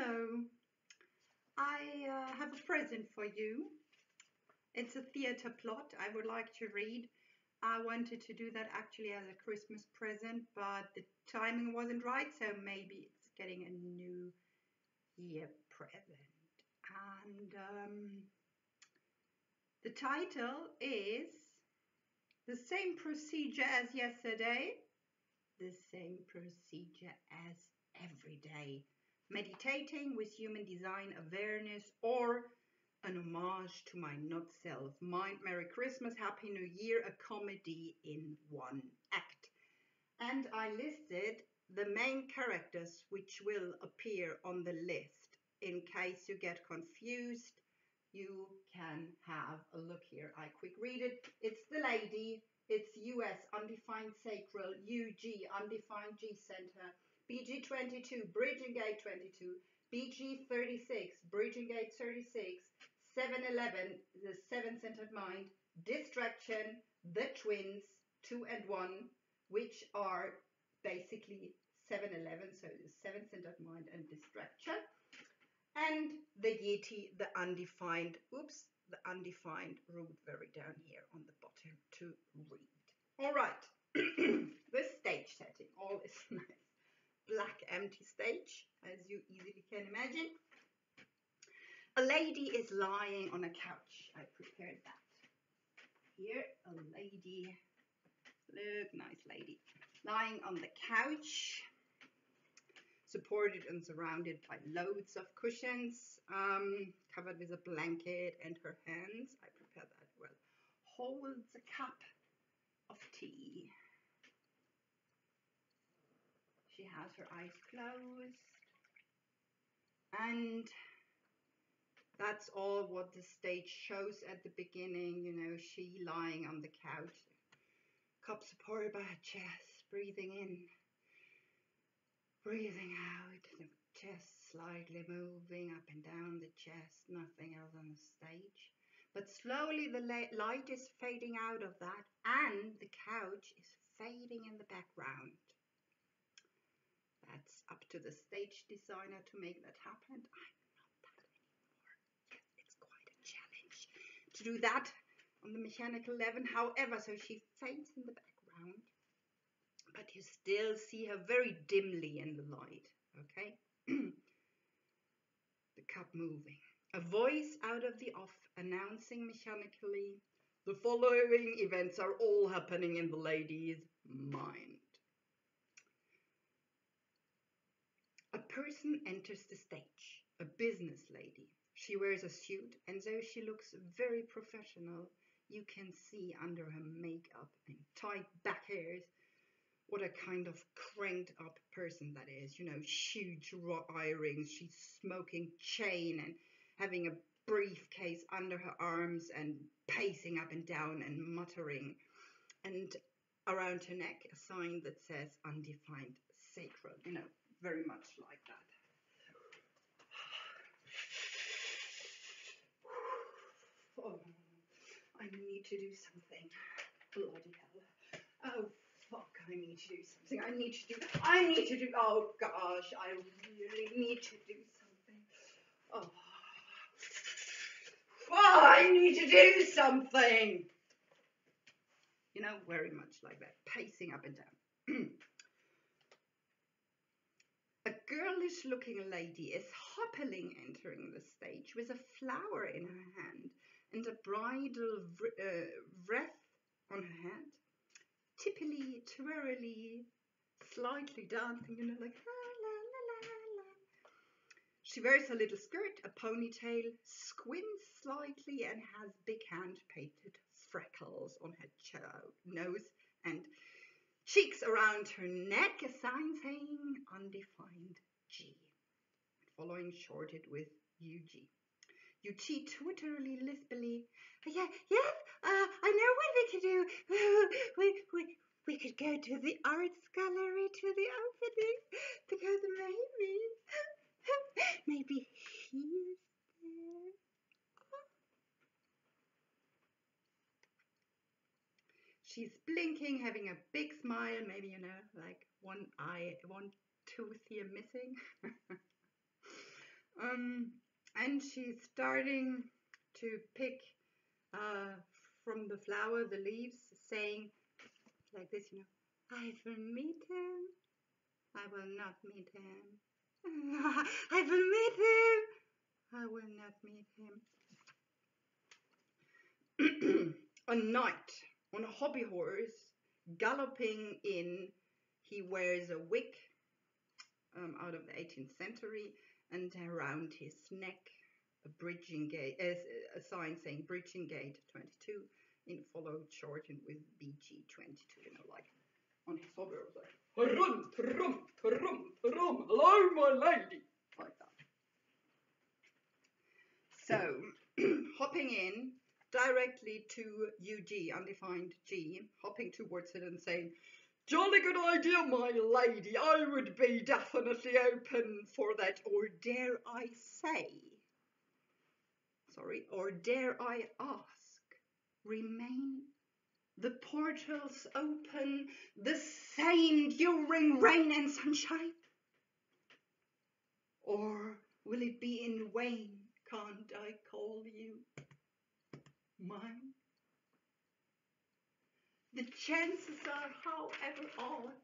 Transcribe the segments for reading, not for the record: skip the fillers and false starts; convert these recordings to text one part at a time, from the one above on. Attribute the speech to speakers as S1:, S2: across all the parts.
S1: Hello, I have a present for you. It's a theatre plot I would like to read. I wanted to do that actually as a Christmas present, but the timing wasn't right, so maybe it's getting a new year present. And the title is The Same Procedure as Yesterday, the Same Procedure as Every Day. Meditating with human design awareness, or an homage to my not-self-mind. Merry Christmas, Happy New Year, a comedy in one act. And I listed the main characters which will appear on the list. In case you get confused, you can have a look here. I quick read it. It's the lady, it's US, undefined sacral, UG, undefined G center, BG 22, bridging gate 22, BG 36, bridging gate 36, 711, the seven-centered mind, distraction, the twins, 2 and 1, which are basically 711, so the seven-centered mind and distraction, and the Yeti, the undefined root very down here on the bottom to read. All right, the stage setting, all is nice. Black empty stage, as you easily can imagine. A lady is lying on a couch. I prepared that. Here, a lady, look, nice lady, lying on the couch, supported and surrounded by loads of cushions, covered with a blanket, and her hands, I prepared that well, holds a cup of tea. She has her eyes closed, and that's all what the stage shows at the beginning. You know, she lying on the couch, cup supported by her chest, breathing in, breathing out, the chest slightly moving up and down the chest, nothing else on the stage. But slowly the light is fading out of that, and the couch is fading in the background. That's up to the stage designer to make that happen. I'm not that anymore. Yes, it's quite a challenge to do that on the mechanical level. However, so she fades in the background, but you still see her very dimly in the light, okay? The cup moving. A voice out of the off announcing mechanically, the following events are all happening in the lady's mind. A person enters the stage, a business lady. She wears a suit, and though she looks very professional, you can see under her makeup and tight back hairs what a kind of cranked up person that is. You know, huge raw earrings, she's smoking chain and having a briefcase under her arms and pacing up and down and muttering. And around her neck, a sign that says undefined sacral, you know, very much like that. Oh, I need to do something. Bloody hell. Oh, fuck, I need to do something. I need to do, oh gosh, I really need to do something. Oh, I need to do something. You know, very much like that, pacing up and down. A girlish-looking lady is hoppily entering the stage with a flower in her hand and a bridal wreath on her head, tippily, twirly, slightly dancing, you know, like la la la la la. She wears a little skirt, a ponytail, squints slightly, and has big hand-painted freckles on her nose and cheeks around her neck, a sign saying undefined G, following shorted with UG. UG twitterly, lispily, yes, I know what we could do. We could go to the arts gallery to the opening, because maybe he's there. She's blinking, having a big smile, maybe, you know, like one eye, one tooth here missing. And she's starting to pick from the flower the leaves, saying like this, you know, I will meet him. I will not meet him. I will meet him. I will not meet him. A knight on a hobby horse galloping in. He wears a wig out of the 18th century, and around his neck a bridging gate, a sign saying bridging gate 22, in followed shortened with BG 22. You know, like on his hobby horse, like rum, rum, rum, rum. Hello, my lady, like that. So, hopping in directly to UG, undefined G, hopping towards it and saying, jolly good idea, my lady. I would be definitely open for that. Or dare I say, or dare I ask, remain the portals open the same during rain and sunshine? Or will it be in vain? Can't I call you mine? The chances are, however odd,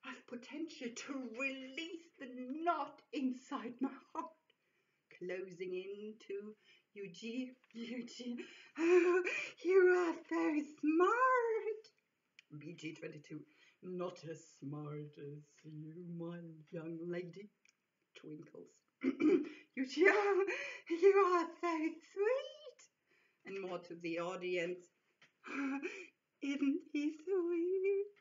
S1: I've potential to release the knot inside my heart, closing into Eugene. Oh, you are so smart. BG 22, not as smart as you, my young lady. Twinkles. Eugene, oh, you are so sweet. And more to the audience. Isn't he sweet?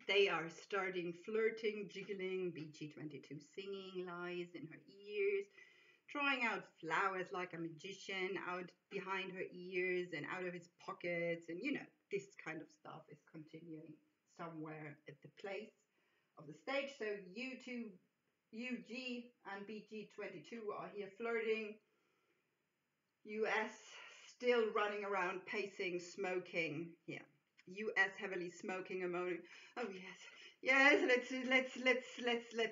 S1: They are starting flirting, jiggling, BG22 singing lies in her ears, drawing out flowers like a magician out behind her ears and out of his pockets, and you know, this kind of stuff is continuing somewhere at the place of the stage. So UG and BG22 are here flirting. US still running around, pacing, smoking. Yeah. US heavily smoking, moaning. Oh yes, let's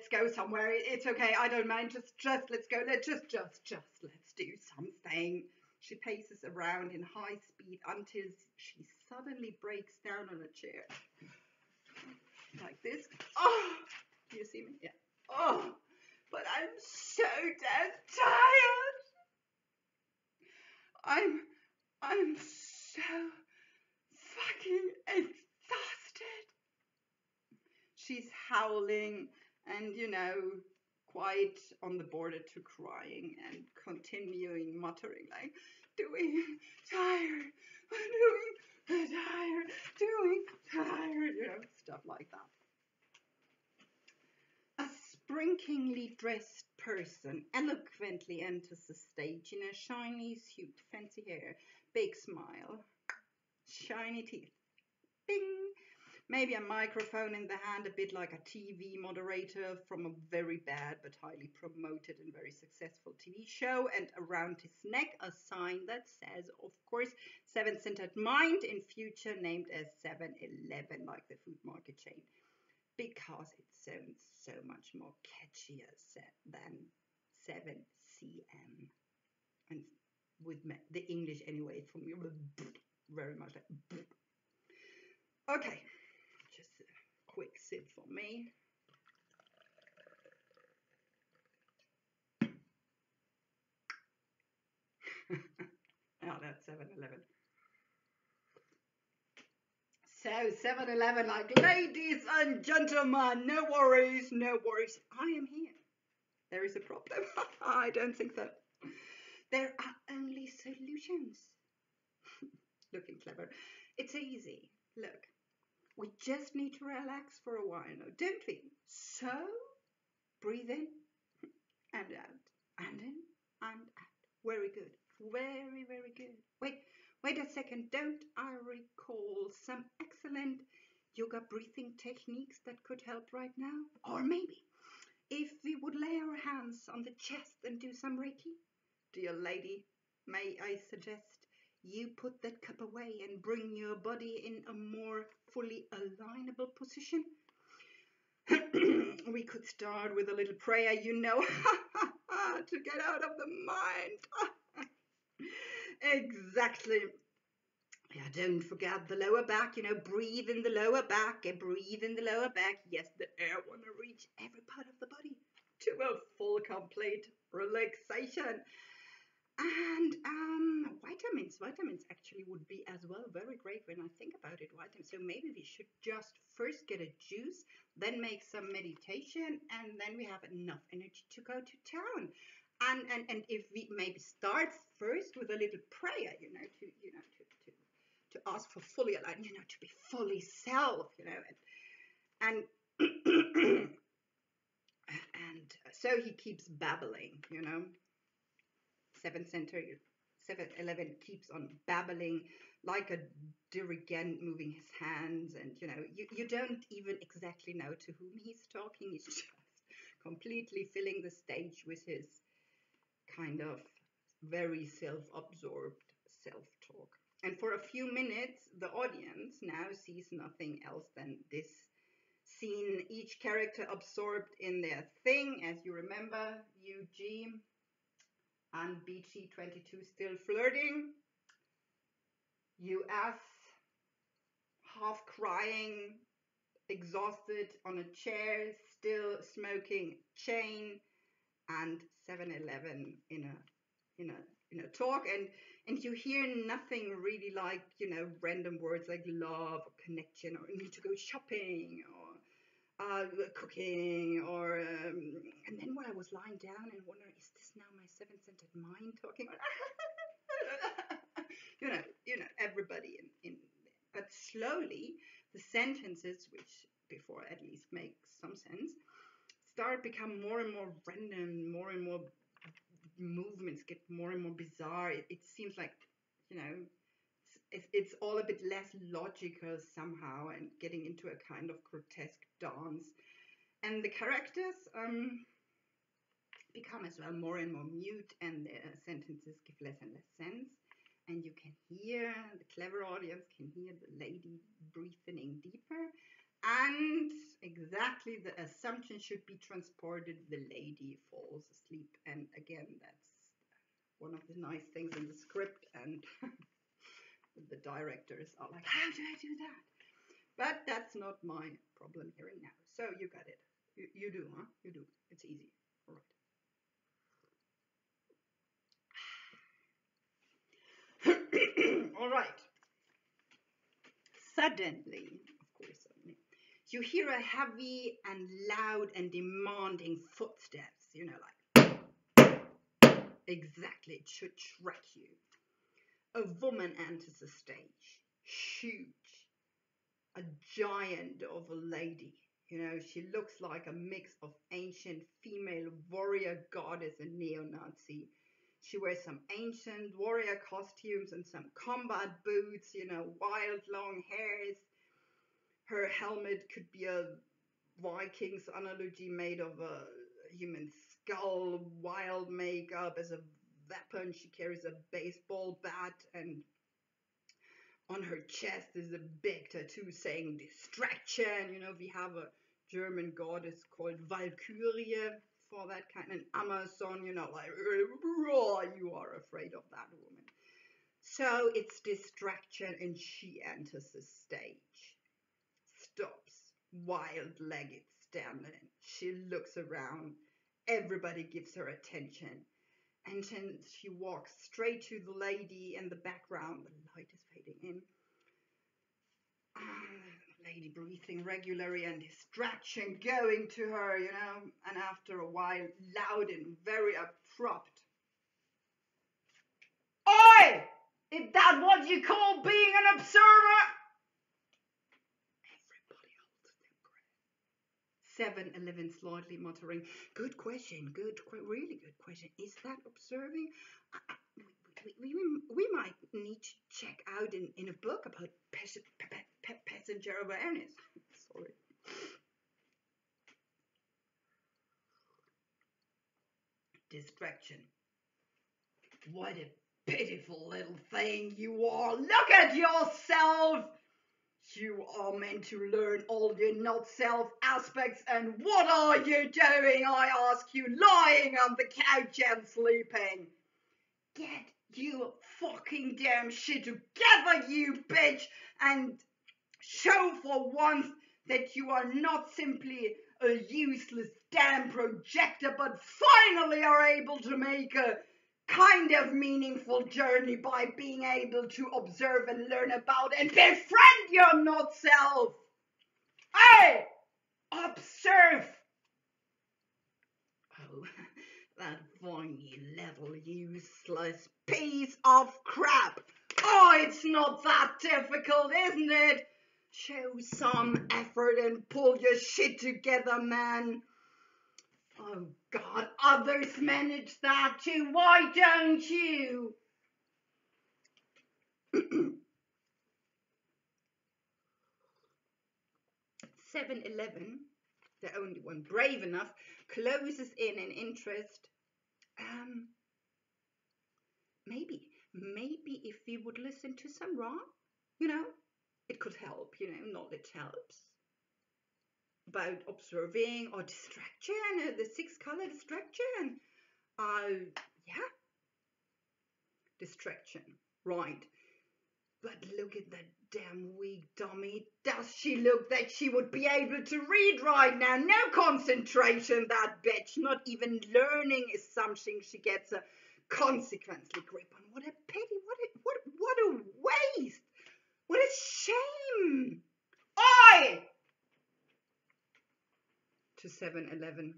S1: go somewhere. It's okay, I don't mind. Just let's go. Let's just let's do something. She paces around in high speed until she suddenly breaks down on a chair, like this. Oh, do you see me? Yeah. Oh, but I'm so damn tired. I'm so fucking exhausted. She's howling and, you know, quite on the border to crying and continuing muttering like, doing tired, you know, stuff like that. A sprinklingly dressed person eloquently enters the stage in a shiny suit, fancy hair, big smile, shiny teeth, bing, maybe a microphone in the hand, a bit like a TV moderator from a very bad but highly promoted and very successful TV show, and around his neck a sign that says, of course, Seven-Centered Mind, in future named as 7-Eleven, like the food market chain, because it sounds so much more catchier than 7cm. And with the English anyway, from very much like okay, just a quick sip for me. Oh, that's 7-Eleven. So 7-Eleven, like, ladies and gentlemen, no worries, I am here. There is a problem. I don't think so. There are only solutions. Looking clever. It's easy. Look, we just need to relax for a while now, don't we? So, breathe in and out, and in and out. Very good. Very, very good. Wait a second. Don't I recall some excellent yoga breathing techniques that could help right now? Or maybe if we would lay our hands on the chest and do some Reiki? Dear lady, may I suggest you put that cup away and bring your body in a more fully alignable position? we could start with a little prayer, you know, to get out of the mind. Exactly. Yeah, don't forget the lower back, you know, breathe in the lower back, breathe in the lower back. Yes, the air want to reach every part of the body to a full, complete relaxation. And vitamins actually would be as well very great when I think about it. Vitamins. So maybe we should just first get a juice, then make some meditation, and then we have enough energy to go to town. And if we maybe start first with a little prayer, to ask for fully aligned, to be fully self, and and so he keeps babbling, 711 keeps on babbling like a dirigent moving his hands, and you don't even exactly know to whom he's talking. He's just completely filling the stage with his kind of very self-absorbed self-talk. And for a few minutes, the audience now sees nothing else than this scene, each character absorbed in their thing. As you remember, UG and BG22 still flirting, US half crying, exhausted on a chair, still smoking chain, and 711 in a talk, and you hear nothing really like random words like love or connection or need to go shopping or cooking or and then when I was lying down and wondering, is this now my seven-centered mind talking? Everybody in but slowly the sentences, which before at least make some sense, start become more and more random, more and more movements get more and more bizarre. It seems like it's all a bit less logical somehow, and getting into a kind of grotesque dance. And the characters become as well more and more mute, and their sentences give less and less sense. And you can hear, the clever audience can hear the lady breathing deeper. And exactly the assumption should be transported, the lady falls asleep. And again, that's one of the nice things in the script, and the directors are like, how do I do that? But that's not my problem here and now. So you got it. You do, huh? You do. It's easy. All right. All right. Suddenly, you hear a heavy and loud and demanding footsteps, like exactly, it should track you. A woman enters the stage, huge, a giant of a lady. She looks like a mix of ancient female warrior goddess and neo-Nazi. She wears some ancient warrior costumes and some combat boots, wild long hairs. Her helmet could be a Viking's analogy made of a human skull, wild makeup. As a weapon, she carries a baseball bat, and on her chest is a big tattoo saying distraction. We have a German goddess called Valkyrie for that kind, an Amazon, like, you are afraid of that woman. So it's distraction, and she enters the stage, stops, wild-legged standing. She looks around. Everybody gives her attention. And then she walks straight to the lady in the background. The light is fading in. Lady breathing regularly, and distraction going to her, and after a while, loud and very abrupt. Oi! Is that what you call being an observer? Everybody holds their breath. 711 slightly muttering, good question, really good question. Is that observing? We might need to check out in a book about passenger awareness. Sorry. Distraction. What a pitiful little thing you are. Look at yourself. You are meant to learn all your not-self aspects, and what are you doing, I ask you, lying on the couch and sleeping? Get your fucking damn shit together, you bitch, and show for once that you are not simply a useless damn projector, but finally are able to make a kind of meaningful journey by being able to observe and learn about and befriend your not self. Hey, observe. Oh, that whiny little useless piece of crap. Oh, it's not that difficult, isn't it? Show some effort and pull your shit together, man. Oh God, others manage that too. Why don't you? 7-Eleven, the only one brave enough, closes in an interest. Maybe if we would listen to some rock, it could help, knowledge helps. About observing or distraction, the 6-color distraction. Yeah, distraction, right. But look at that damn weak dummy. Does she look that she would be able to read right now? No concentration, that bitch. Not even learning is something she gets a consequently grip on. What a pity. What a waste. What a shame. Oi! To 7-Eleven.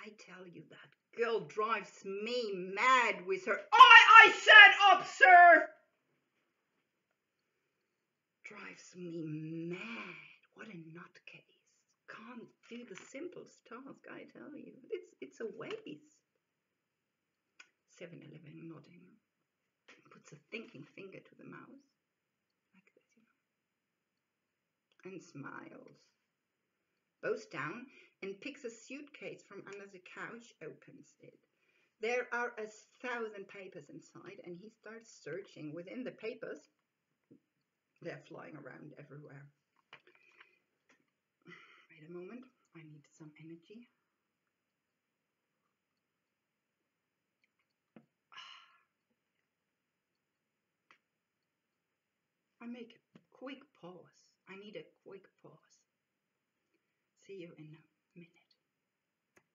S1: I tell you, that girl drives me mad with her. I said observe! Drives me mad. What a nutcase. Can't do the simplest task, I tell you. It's a waste. 7-Eleven nodding. Puts a thinking finger to the mouse. Like this, and smiles. Bows down and picks a suitcase from under the couch, opens it. There are 1,000 papers inside, and he starts searching within the papers. They're flying around everywhere. Wait a moment, I need some energy. I make a quick pause. I need a quick pause. See you in